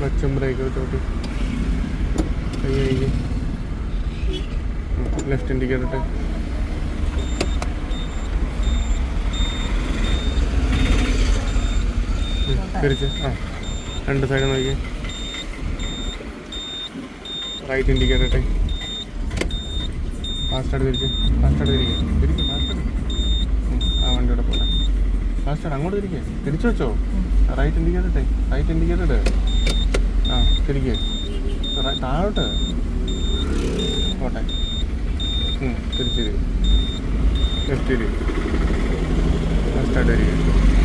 ക്ലച്ചും ബ്രേക്കും ചോട്ടി കൈ left indicator ഇട്ട് തിരിച്ച് രണ്ട് സൈഡ് നോക്കി റൈറ്റ് ഇൻഡിക്കേറ്റർ ഇട്ടേ ഫാസ്റ്റായിട്ട് തിരിക്കുക ഫാസ്റ്റായിട്ട് ആ വണ്ടിയുടെ പോലെ ഫാസ്റ്റായിട്ട് അങ്ങോട്ട് തിരിച്ചു വെച്ചോ റൈറ്റ് ഇൻഡിക്കേറ്റർ ഇട്ടേ റൈറ്റ് ഇൻഡിക്കേറ്റർ ഇട്ട് തിരിക്കുക താഴോട്ട് പോട്ടെ തിരിച്ച് ലെഫ്റ്റ് ഫാസ്റ്റായിട്ട് തിരിക്കുക